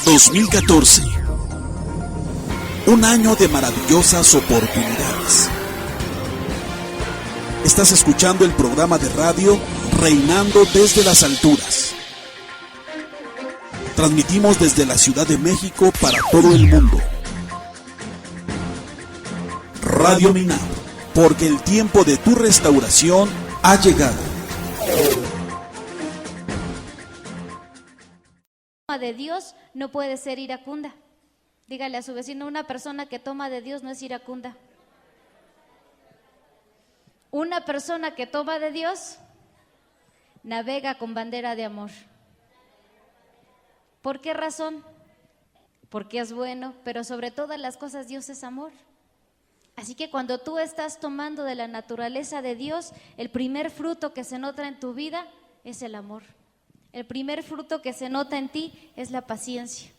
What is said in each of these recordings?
2014. Un año de maravillosas oportunidades. Estás escuchando el programa de radio Reinando desde las Alturas. Transmitimos desde la Ciudad de México para todo el mundo. Radio Minab, porque el tiempo de tu restauración ha llegado. De Dios no puede ser iracunda. Dígale a su vecino, una persona que toma de Dios no es iracunda. Una persona que toma de Dios navega con bandera de amor. ¿Por qué razón? Porque es bueno, pero sobre todas las cosas Dios es amor. Así que cuando tú estás tomando de la naturaleza de Dios, el primer fruto que se nota en tu vida es el amor. El primer fruto que se nota en ti es la paciencia,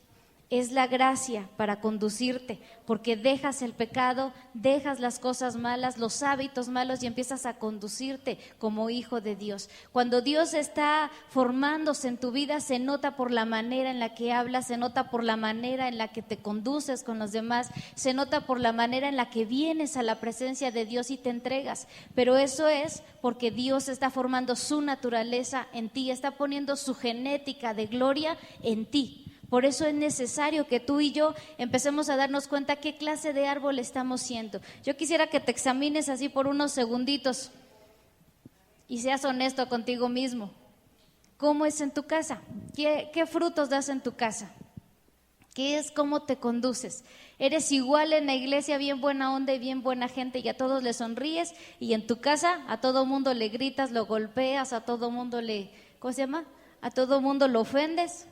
es la gracia para conducirte, porque dejas el pecado, dejas las cosas malas, los hábitos malos y empiezas a conducirte como hijo de Dios. Cuando Dios está formándose en tu vida, se nota por la manera en la que hablas, se nota por la manera en la que te conduces con los demás, se nota por la manera en la que vienes a la presencia de Dios y te entregas. Pero eso es porque Dios está formando su naturaleza en ti, está poniendo su genética de gloria en ti. Por eso es necesario que tú y yo empecemos a darnos cuenta qué clase de árbol estamos siendo. Yo quisiera que te examines así por unos segunditos y seas honesto contigo mismo. ¿Cómo es en tu casa? ¿Qué frutos das en tu casa? ¿Qué es cómo te conduces? ¿Eres igual en la iglesia, bien buena onda y bien buena gente y a todos le sonríes? Y en tu casa a todo mundo le gritas, lo golpeas, a todo mundo a todo mundo lo ofendes.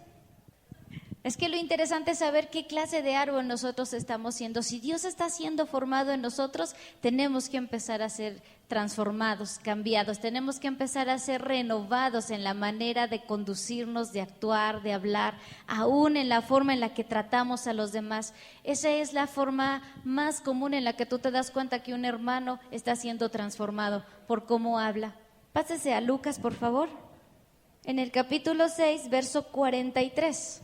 Es que lo interesante es saber qué clase de árbol nosotros estamos siendo. Si Dios está siendo formado en nosotros, tenemos que empezar a ser transformados, cambiados. Tenemos que empezar a ser renovados en la manera de conducirnos, de actuar, de hablar, aún en la forma en la que tratamos a los demás. Esa es la forma más común en la que tú te das cuenta que un hermano está siendo transformado por cómo habla. Pásese a Lucas, por favor. En el capítulo 6, verso 43.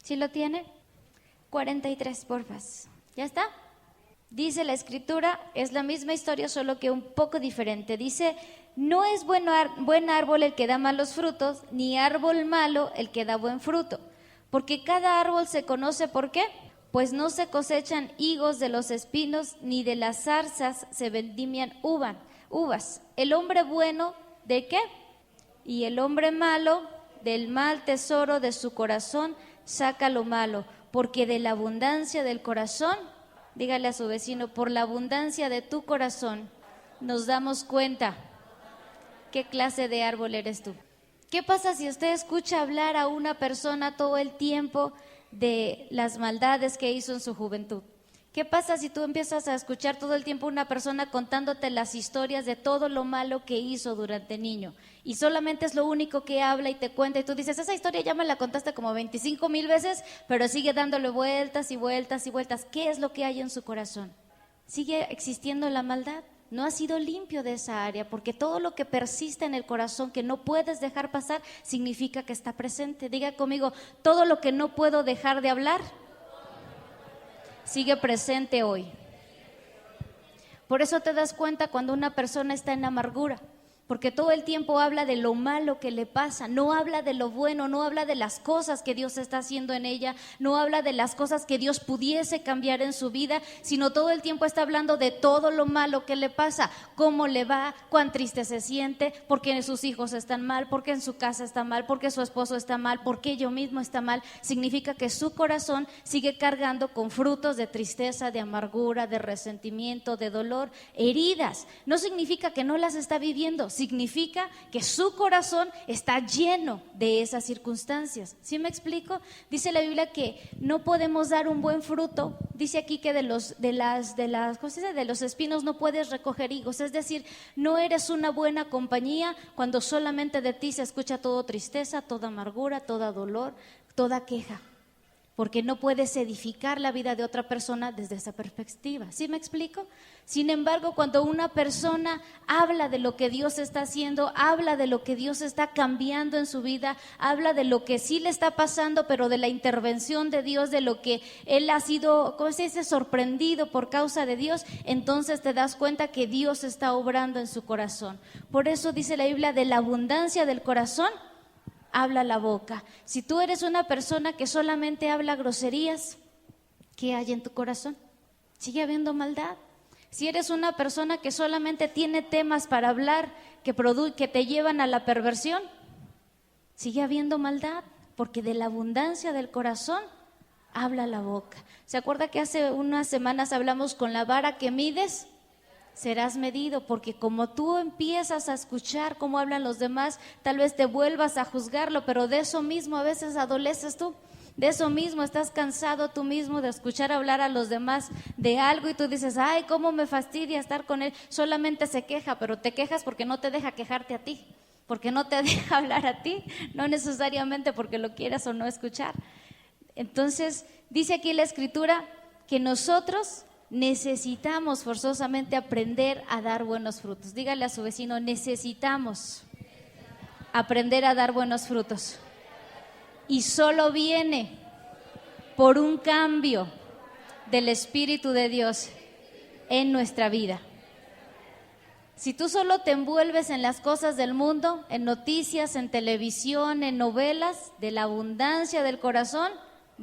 ¿Sí lo tiene? 43, porfas. ¿Ya está? Dice la escritura, es la misma historia, solo que un poco diferente. Dice, no es buen árbol el que da malos frutos, ni árbol malo el que da buen fruto. Porque cada árbol se conoce, ¿por qué? Pues no se cosechan higos de los espinos, ni de las zarzas se vendimian uvas. El hombre bueno, ¿de qué? Y el hombre malo, del mal tesoro de su corazón, saca lo malo, porque de la abundancia del corazón, dígale a su vecino, por la abundancia de tu corazón, nos damos cuenta qué clase de árbol eres tú. ¿Qué pasa si usted escucha hablar a una persona todo el tiempo de las maldades que hizo en su juventud? ¿Qué pasa si tú empiezas a escuchar todo el tiempo a una persona contándote las historias de todo lo malo que hizo durante niño? Y solamente es lo único que habla y te cuenta y tú dices, esa historia ya me la contaste como 25,000 veces, pero sigue dándole vueltas y vueltas y vueltas. ¿Qué es lo que hay en su corazón? ¿Sigue existiendo la maldad? No ha sido limpio de esa área, porque todo lo que persiste en el corazón que no puedes dejar pasar significa que está presente. Diga conmigo, todo lo que no puedo dejar de hablar sigue presente hoy. Por eso te das cuenta cuando una persona está en amargura, porque todo el tiempo habla de lo malo que le pasa, no habla de lo bueno, no habla de las cosas que Dios está haciendo en ella, no habla de las cosas que Dios pudiese cambiar en su vida, sino todo el tiempo está hablando de todo lo malo que le pasa, cómo le va, cuán triste se siente, porque sus hijos están mal, porque en su casa está mal, porque su esposo está mal, porque ello mismo está mal. Significa que su corazón sigue cargando con frutos de tristeza, de amargura, de resentimiento, de dolor, heridas. No significa que no las está viviendo, significa que su corazón está lleno de esas circunstancias. ¿Sí me explico? Dice la Biblia que no podemos dar un buen fruto. Dice aquí que de los espinos no puedes recoger higos. Es decir, no eres una buena compañía cuando solamente de ti se escucha todo tristeza, toda amargura, todo dolor, toda queja. porque no puedes edificar la vida de otra persona desde esa perspectiva. ¿Sí me explico? Sin embargo, cuando una persona habla de lo que Dios está haciendo, habla de lo que Dios está cambiando en su vida, habla de lo que sí le está pasando, pero de la intervención de Dios, de lo que él ha sido, ¿cómo se dice?, sorprendido por causa de Dios, entonces te das cuenta que Dios está obrando en su corazón. Por eso dice la Biblia, de la abundancia del corazón habla la boca. Si tú eres una persona que solamente habla groserías, ¿qué hay en tu corazón? Sigue habiendo maldad. Si eres una persona que solamente tiene temas para hablar que te llevan a la perversión, sigue habiendo maldad, porque de la abundancia del corazón habla la boca. ¿Se acuerda que hace unas semanas hablamos con la vara que mides? Serás medido, porque como tú empiezas a escuchar cómo hablan los demás, tal vez te vuelvas a juzgarlo, pero de eso mismo a veces adoleces tú, de eso mismo estás cansado tú mismo de escuchar hablar a los demás de algo y tú dices, ay, cómo me fastidia estar con él, solamente se queja, pero te quejas porque no te deja quejarte a ti, porque no te deja hablar a ti, no necesariamente porque lo quieras o no escuchar. Entonces, dice aquí la Escritura que nosotros necesitamos forzosamente aprender a dar buenos frutos. Dígale a su vecino, necesitamos aprender a dar buenos frutos. Y solo viene por un cambio del Espíritu de Dios en nuestra vida. Si tú solo te envuelves en las cosas del mundo, en noticias, en televisión, en novelas, de la abundancia del corazón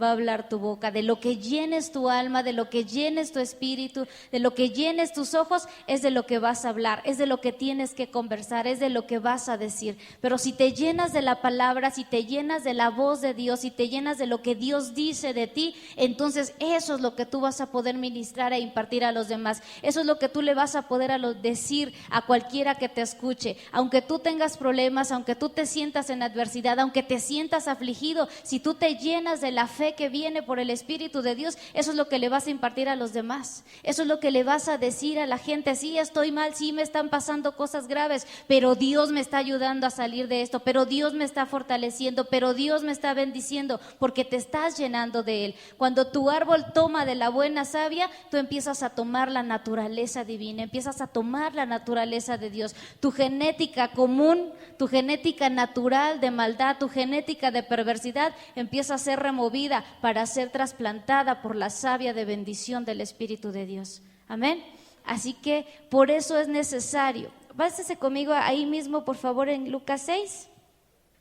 va a hablar tu boca, de lo que llenes tu alma, de lo que llenes tu espíritu, de lo que llenes tus ojos, es de lo que vas a hablar, es de lo que tienes que conversar, es de lo que vas a decir. Pero si te llenas de la palabra, si te llenas de la voz de Dios, si te llenas de lo que Dios dice de ti, entonces eso es lo que tú vas a poder ministrar e impartir a los demás. Eso es lo que tú le vas a poder decir a cualquiera que te escuche. Aunque tú tengas problemas, aunque tú te sientas en adversidad, aunque te sientas afligido, si tú te llenas de la fe que viene por el Espíritu de Dios, eso es lo que le vas a impartir a los demás, eso es lo que le vas a decir a la gente. Sí, estoy mal, sí me están pasando cosas graves, pero Dios me está ayudando a salir de esto, pero Dios me está fortaleciendo, pero Dios me está bendiciendo, porque te estás llenando de Él. Cuando tu árbol toma de la buena savia, tú empiezas a tomar la naturaleza divina, empiezas a tomar la naturaleza de Dios. Tu genética común, tu genética natural de maldad, tu genética de perversidad empieza a ser removida para ser trasplantada por la savia de bendición del Espíritu de Dios. Amén. Así que por eso es necesario. Básese conmigo ahí mismo, por favor, en Lucas 6,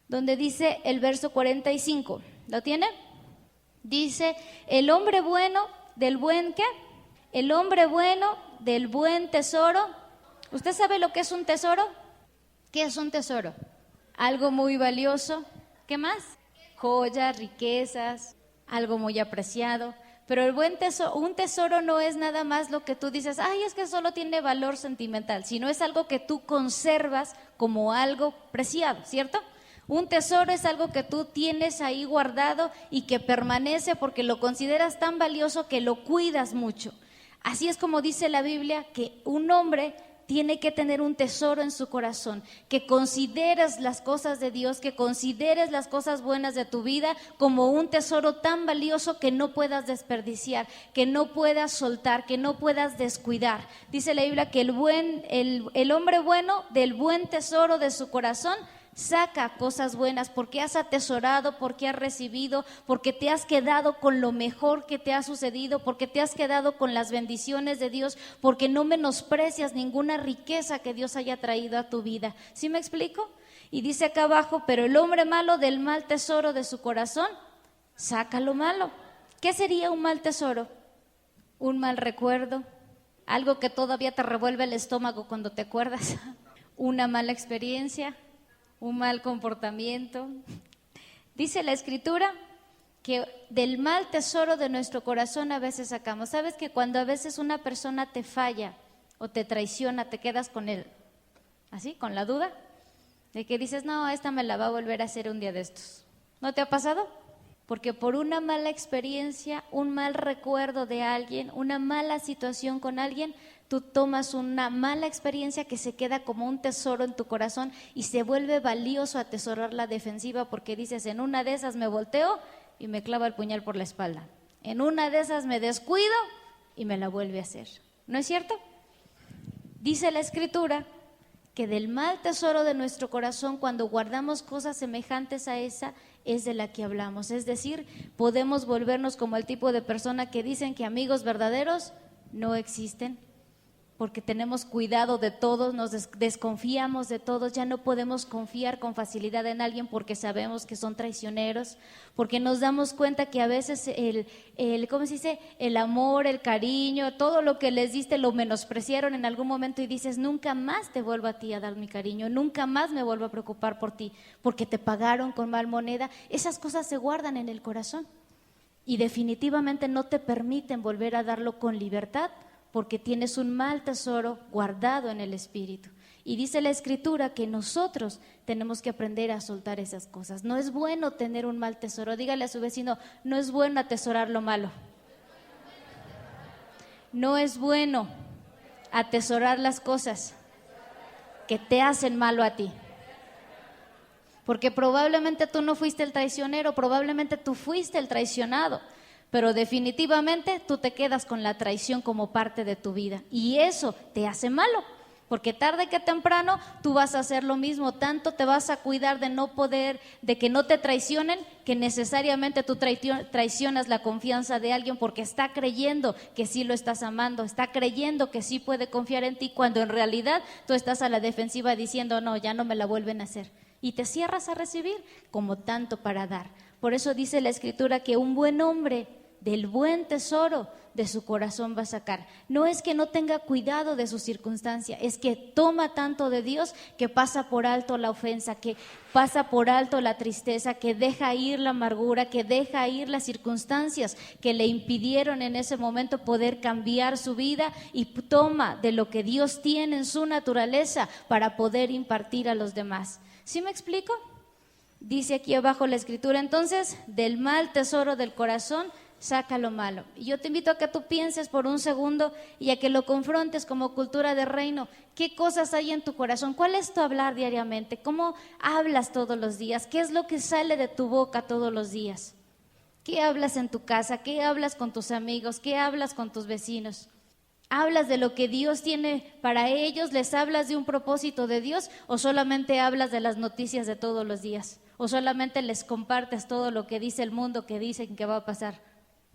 donde dice el verso 45. ¿Lo tiene? Dice, el hombre bueno del buen ¿qué? El hombre bueno del buen tesoro. ¿Usted sabe lo que es un tesoro? ¿Qué es un tesoro? Algo muy valioso. ¿Qué más? Joyas, riquezas, algo muy apreciado. Pero el buen tesoro, un tesoro no es nada más lo que tú dices, ay, es que solo tiene valor sentimental, sino es algo que tú conservas como algo preciado, ¿cierto? Un tesoro es algo que tú tienes ahí guardado y que permanece porque lo consideras tan valioso que lo cuidas mucho. Así es como dice la Biblia que un hombre tiene que tener un tesoro en su corazón, que consideres las cosas de Dios, que consideres las cosas buenas de tu vida como un tesoro tan valioso que no puedas desperdiciar, que no puedas soltar, que no puedas descuidar. Dice la Biblia que el hombre bueno del buen tesoro de su corazón saca cosas buenas, porque has atesorado, porque has recibido, porque te has quedado con lo mejor que te ha sucedido, porque te has quedado con las bendiciones de Dios, porque no menosprecias ninguna riqueza que Dios haya traído a tu vida. ¿Sí me explico? Y dice acá abajo, pero el hombre malo del mal tesoro de su corazón saca lo malo. ¿Qué sería un mal tesoro? Un mal recuerdo, algo que todavía te revuelve el estómago cuando te acuerdas, una mala experiencia, un mal comportamiento. Dice la Escritura que del mal tesoro de nuestro corazón a veces sacamos. ¿Sabes que cuando a veces una persona te falla o te traiciona, te quedas con él, así, con la duda de que dices, no, esta me la va a volver a hacer un día de estos? ¿No te ha pasado? Porque por una mala experiencia, un mal recuerdo de alguien, una mala situación con alguien, tú tomas una mala experiencia que se queda como un tesoro en tu corazón y se vuelve valioso atesorar la defensiva, porque dices, en una de esas me volteo y me clava el puñal por la espalda. En una de esas me descuido y me la vuelve a hacer. ¿No es cierto? Dice la Escritura que del mal tesoro de nuestro corazón, cuando guardamos cosas semejantes a esa, es de la que hablamos. Es decir, podemos volvernos como el tipo de persona que dicen que amigos verdaderos no existen, porque tenemos cuidado de todos, nos desconfiamos de todos, ya no podemos confiar con facilidad en alguien porque sabemos que son traicioneros, porque nos damos cuenta que a veces ¿cómo se dice? El amor, el cariño, todo lo que les diste lo menospreciaron en algún momento y dices, nunca más te vuelvo a ti a dar mi cariño, nunca más me vuelvo a preocupar por ti, porque te pagaron con mal moneda. Esas cosas se guardan en el corazón y definitivamente no te permiten volver a darlo con libertad, porque tienes un mal tesoro guardado en el espíritu. Y dice la Escritura que nosotros tenemos que aprender a soltar esas cosas. No es bueno tener un mal tesoro. Dígale a su vecino, no es bueno atesorar lo malo. No es bueno atesorar las cosas que te hacen malo a ti. Porque probablemente tú no fuiste el traicionero, probablemente tú fuiste el traicionado. Pero definitivamente tú te quedas con la traición como parte de tu vida y eso te hace malo, porque tarde que temprano tú vas a hacer lo mismo, tanto te vas a cuidar de que no te traicionen, que necesariamente tú traicionas la confianza de alguien porque está creyendo que sí lo estás amando, está creyendo que sí puede confiar en ti, cuando en realidad tú estás a la defensiva diciendo, no, ya no me la vuelven a hacer, y te cierras a recibir como tanto para dar. Por eso dice la Escritura que un buen hombre del buen tesoro de su corazón va a sacar. No es que no tenga cuidado de su circunstancia, es que toma tanto de Dios que pasa por alto la ofensa, que pasa por alto la tristeza, que deja ir la amargura, que deja ir las circunstancias que le impidieron en ese momento poder cambiar su vida, y toma de lo que Dios tiene en su naturaleza para poder impartir a los demás. ¿Sí me explico? Dice aquí abajo la Escritura, entonces, del mal tesoro del corazón saca lo malo. Y yo te invito a que tú pienses por un segundo y a que lo confrontes como cultura de reino. ¿Qué cosas hay en tu corazón? ¿Cuál es tu hablar diariamente? ¿Cómo hablas todos los días? ¿Qué es lo que sale de tu boca todos los días? ¿Qué hablas en tu casa? ¿Qué hablas con tus amigos? ¿Qué hablas con tus vecinos? ¿Hablas de lo que Dios tiene para ellos? ¿Les hablas de un propósito de Dios? ¿O solamente hablas de las noticias de todos los días? ¿O solamente les compartes todo lo que dice el mundo, que dicen que va a pasar?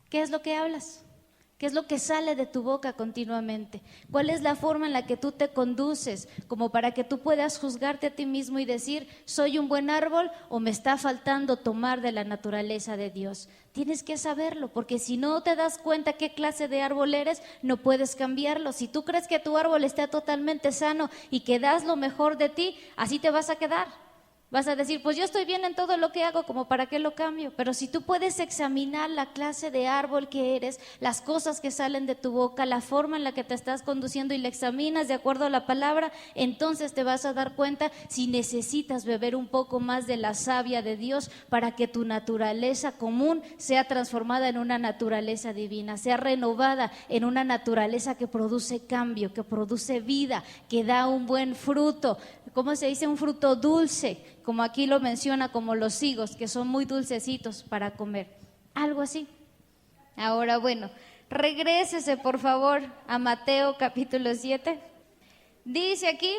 ¿Qué es lo que hablas? ¿Qué es lo que sale de tu boca continuamente? ¿Cuál es la forma en la que tú te conduces como para que tú puedas juzgarte a ti mismo y decir, soy un buen árbol o me está faltando tomar de la naturaleza de Dios? Tienes que saberlo, porque si no te das cuenta qué clase de árbol eres, no puedes cambiarlo. Si tú crees que tu árbol está totalmente sano y que das lo mejor de ti, así te vas a quedar. Vas a decir, pues yo estoy bien en todo lo que hago, como para qué lo cambio. Pero si tú puedes examinar la clase de árbol que eres, las cosas que salen de tu boca, la forma en la que te estás conduciendo y la examinas de acuerdo a la palabra, entonces te vas a dar cuenta si necesitas beber un poco más de la savia de Dios para que tu naturaleza común sea transformada en una naturaleza divina, sea renovada en una naturaleza que produce cambio, que produce vida, que da un buen fruto. ¿Cómo se dice? Un fruto dulce, como aquí lo menciona, como los higos, que son muy dulcecitos para comer. Algo así. Ahora, bueno, regrésese por favor a Mateo capítulo 7. Dice aquí,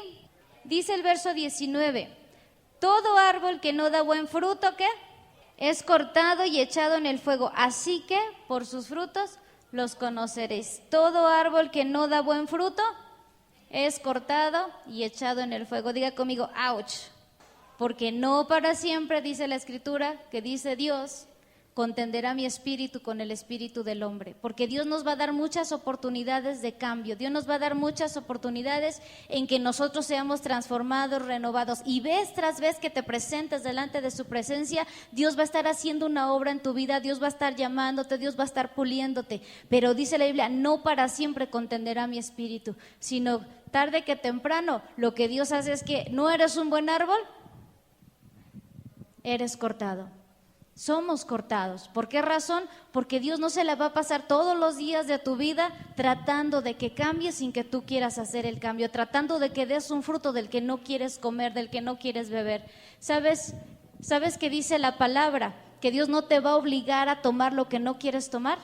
dice el verso 19, todo árbol que no da buen fruto, ¿qué? Es cortado y echado en el fuego. Así que por sus frutos los conoceréis. Todo árbol que no da buen fruto es cortado y echado en el fuego. Diga conmigo, ouch. Porque no para siempre, dice la Escritura, que dice Dios, contenderá mi espíritu con el espíritu del hombre. Porque Dios nos va a dar muchas oportunidades de cambio. Dios nos va a dar muchas oportunidades en que nosotros seamos transformados, renovados. Y vez tras vez que te presentes delante de su presencia, Dios va a estar haciendo una obra en tu vida. Dios va a estar llamándote, Dios va a estar puliéndote. Pero dice la Biblia, no para siempre contenderá mi espíritu, sino tarde que temprano. Lo que Dios hace es que no eres un buen árbol, eres cortado. Somos cortados. ¿Por qué razón? Porque Dios no se la va a pasar todos los días de tu vida tratando de que cambies sin que tú quieras hacer el cambio, tratando de que des un fruto del que no quieres comer, del que no quieres beber. ¿Sabes qué dice la palabra? que Dios no te va a obligar a tomar lo que no quieres tomar?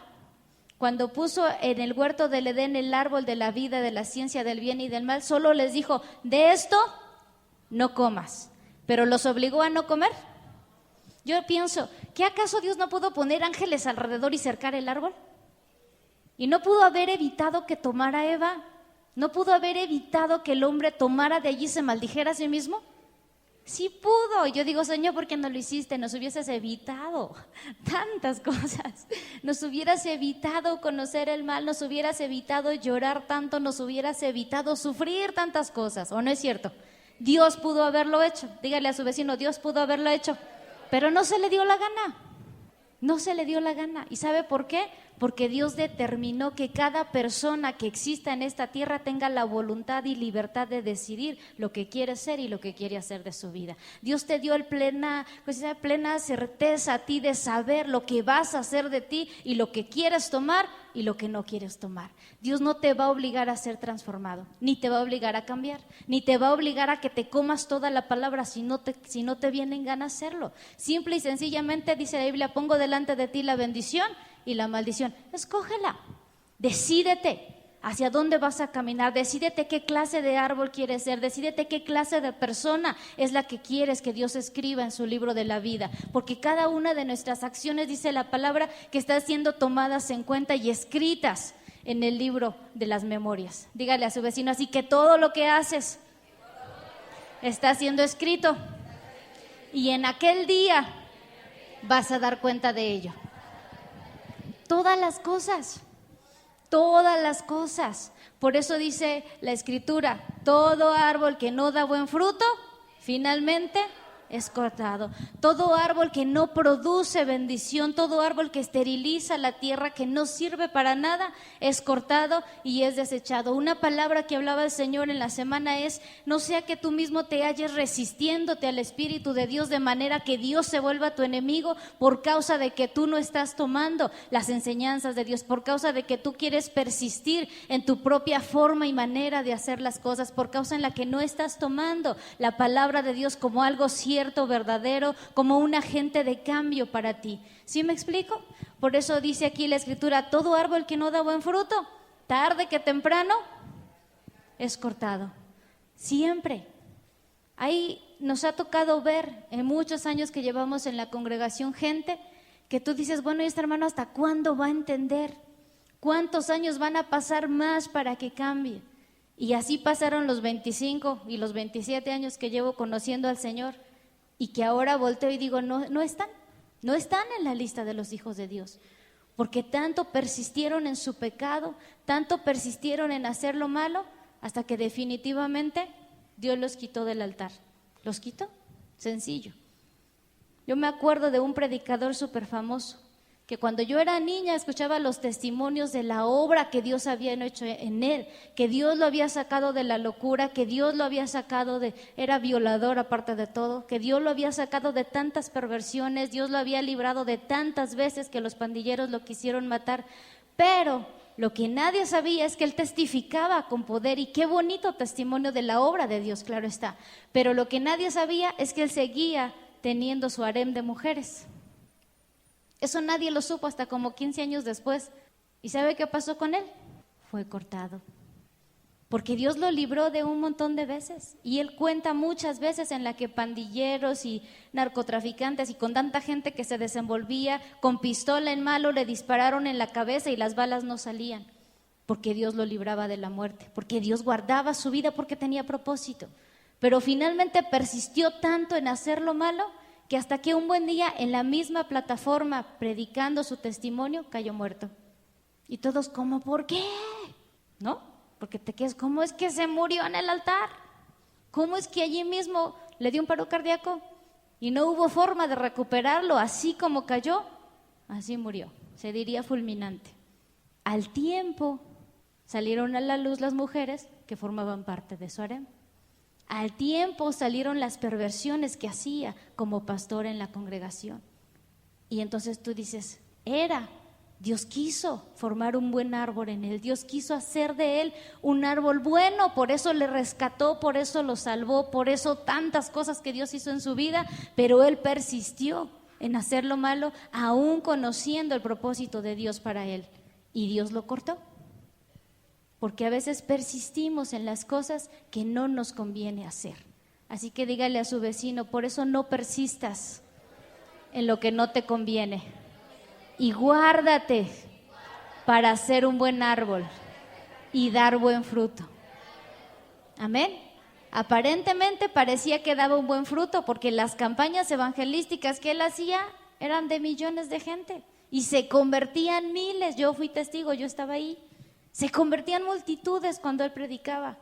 Cuando puso en el huerto del Edén el árbol de la vida, de la ciencia del bien y del mal, solo les dijo, de esto no comas, pero los obligó a no comer. Yo pienso, ¿qué acaso Dios no pudo poner ángeles alrededor y cercar el árbol? ¿Y no pudo haber evitado que tomara Eva? ¿No pudo haber evitado que el hombre tomara de allí y se maldijera a sí mismo? Sí pudo. Yo digo, Señor, ¿por qué no lo hiciste? Nos hubieses evitado tantas cosas. Nos hubieras evitado conocer el mal, nos hubieras evitado llorar tanto, nos hubieras evitado sufrir tantas cosas. ¿O no es cierto? Dios pudo haberlo hecho. Dígale a su vecino, Dios pudo haberlo hecho. Pero no se le dio la gana. No se le dio la gana. ¿Y sabe por qué? Porque Dios determinó que cada persona que exista en esta tierra tenga la voluntad y libertad de decidir lo que quiere ser y lo que quiere hacer de su vida. Dios te dio plena certeza a ti de saber lo que vas a hacer de ti y lo que quieres tomar y lo que no quieres tomar. Dios no te va a obligar a ser transformado, ni te va a obligar a cambiar, ni te va a obligar a que te comas toda la palabra si no te viene en gana hacerlo. Simple y sencillamente dice la Biblia, pongo delante de ti la bendición y la maldición. Escógela, decídete hacia dónde vas a caminar, decídete qué clase de árbol quieres ser, decídete qué clase de persona es la que quieres que Dios escriba en su libro de la vida, porque cada una de nuestras acciones, dice la palabra, que están siendo tomadas en cuenta y escritas en el libro de las memorias. Dígale a su vecino así, que todo lo que haces está siendo escrito y en aquel día vas a dar cuenta de ello. Todas las cosas. Por eso dice la Escritura, todo árbol que no da buen fruto, finalmente es cortado. Todo árbol que no produce bendición, todo árbol que esteriliza la tierra, que no sirve para nada, es cortado y es desechado. Una palabra que hablaba el Señor en la semana es, no sea que tú mismo te halles resistiéndote al Espíritu de Dios de manera que Dios se vuelva tu enemigo por causa de que tú no estás tomando las enseñanzas de Dios, por causa de que tú quieres persistir en tu propia forma y manera de hacer las cosas, por causa en la que no estás tomando la palabra de Dios como algo cierto, verdadero, como un agente de cambio para ti. ¿Sí me explico? Por eso dice aquí la Escritura, todo árbol que no da buen fruto, tarde que temprano, es cortado. Siempre. Ahí nos ha tocado ver en muchos años que llevamos en la congregación gente que tú dices, bueno, ¿y este hermano hasta cuándo va a entender? ¿Cuántos años van a pasar más para que cambie? Y así pasaron los 25 y los 27 años que llevo conociendo al Señor. Y que ahora volteo y digo, no están en la lista de los hijos de Dios, porque tanto persistieron en su pecado, tanto persistieron en hacer lo malo, hasta que definitivamente Dios los quitó del altar. ¿Los quitó? Sencillo. Yo me acuerdo de un predicador súper famoso, que cuando yo era niña escuchaba los testimonios de la obra que Dios había hecho en él, que Dios lo había sacado de la locura, que Dios lo había sacado era violador aparte de todo, que Dios lo había sacado de tantas perversiones, Dios lo había librado de tantas veces que los pandilleros lo quisieron matar, pero lo que nadie sabía es que él testificaba con poder, y qué bonito testimonio de la obra de Dios, claro está, pero lo que nadie sabía es que él seguía teniendo su harem de mujeres. Eso nadie lo supo hasta como 15 años después. ¿Y sabe qué pasó con él? Fue cortado. Porque Dios lo libró de un montón de veces. Y él cuenta muchas veces en la que pandilleros y narcotraficantes y con tanta gente que se desenvolvía con pistola en mano le dispararon en la cabeza y las balas no salían. Porque Dios lo libraba de la muerte. Porque Dios guardaba su vida porque tenía propósito. Pero finalmente persistió tanto en hacer lo malo que hasta que un buen día en la misma plataforma predicando su testimonio cayó muerto. Y todos, ¿cómo? ¿Por qué? ¿No? Porque te quedas, ¿cómo es que se murió en el altar? ¿Cómo es que allí mismo le dio un paro cardíaco y no hubo forma de recuperarlo? Así como cayó, así murió. Se diría fulminante. Al tiempo salieron a la luz las mujeres que formaban parte de su harem. Al tiempo salieron las perversiones que hacía como pastor en la congregación. Y entonces tú dices, Dios quiso formar un buen árbol en él, Dios quiso hacer de él un árbol bueno, por eso le rescató, por eso lo salvó, por eso tantas cosas que Dios hizo en su vida, pero él persistió en hacer lo malo, aún conociendo el propósito de Dios para él. Y Dios lo cortó. Porque a veces persistimos en las cosas que no nos conviene hacer. Así que dígale a su vecino, por eso no persistas en lo que no te conviene. Y guárdate para ser un buen árbol y dar buen fruto. Amén. Aparentemente parecía que daba un buen fruto porque las campañas evangelísticas que él hacía eran de millones de gente y se convertían miles. Yo fui testigo, yo estaba ahí. Se convertían multitudes cuando él predicaba.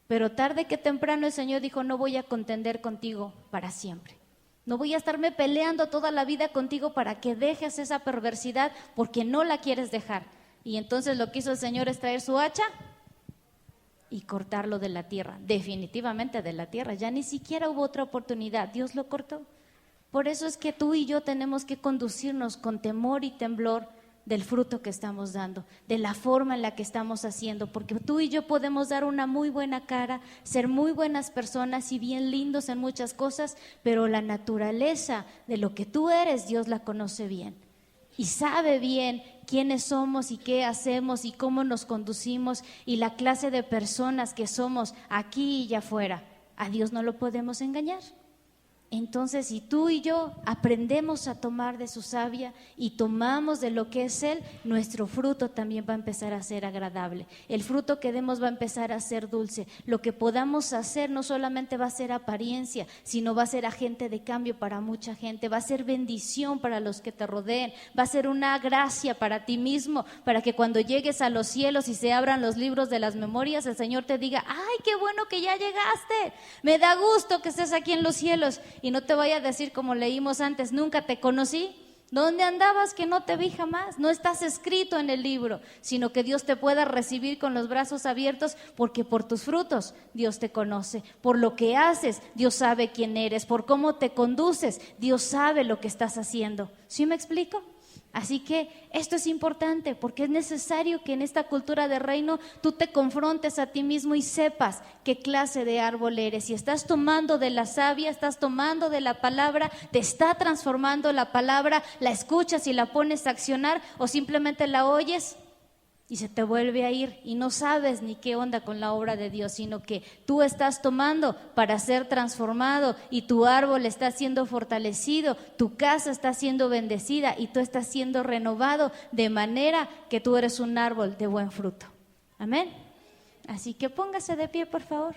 Pero tarde que temprano el Señor dijo, no voy a contender contigo para siempre. No voy a estarme peleando toda la vida contigo para que dejes esa perversidad porque no la quieres dejar. Y entonces lo que hizo el Señor es traer su hacha y cortarlo de la tierra, definitivamente de la tierra. Ya ni siquiera hubo otra oportunidad, Dios lo cortó. Por eso es que tú y yo tenemos que conducirnos con temor y temblor del fruto que estamos dando, de la forma en la que estamos haciendo, porque tú y yo podemos dar una muy buena cara, ser muy buenas personas y bien lindos en muchas cosas, pero la naturaleza de lo que tú eres, Dios la conoce bien y sabe bien quiénes somos y qué hacemos y cómo nos conducimos y la clase de personas que somos aquí y allá afuera. A Dios no lo podemos engañar. Entonces, si tú y yo aprendemos a tomar de su savia y tomamos de lo que es Él, nuestro fruto también va a empezar a ser agradable. El fruto que demos va a empezar a ser dulce. Lo que podamos hacer no solamente va a ser apariencia, sino va a ser agente de cambio para mucha gente, va a ser bendición para los que te rodeen, va a ser una gracia para ti mismo, para que cuando llegues a los cielos y se abran los libros de las memorias, el Señor te diga, ¡ay, qué bueno que ya llegaste! Me da gusto que estés aquí en los cielos. Y no te vaya a decir como leímos antes, nunca te conocí. ¿Dónde andabas que no te vi jamás? No estás escrito en el libro, sino que Dios te pueda recibir con los brazos abiertos porque por tus frutos Dios te conoce. Por lo que haces, Dios sabe quién eres. Por cómo te conduces, Dios sabe lo que estás haciendo. ¿Sí me explico? Así que esto es importante porque es necesario que en esta cultura de reino tú te confrontes a ti mismo y sepas qué clase de árbol eres. Si estás tomando de la savia, estás tomando de la palabra, te está transformando la palabra, la escuchas y la pones a accionar o simplemente la oyes y se te vuelve a ir y no sabes ni qué onda con la obra de Dios, sino que tú estás tomando para ser transformado y tu árbol está siendo fortalecido, tu casa está siendo bendecida y tú estás siendo renovado de manera que tú eres un árbol de buen fruto. Amén. Así que póngase de pie, por favor.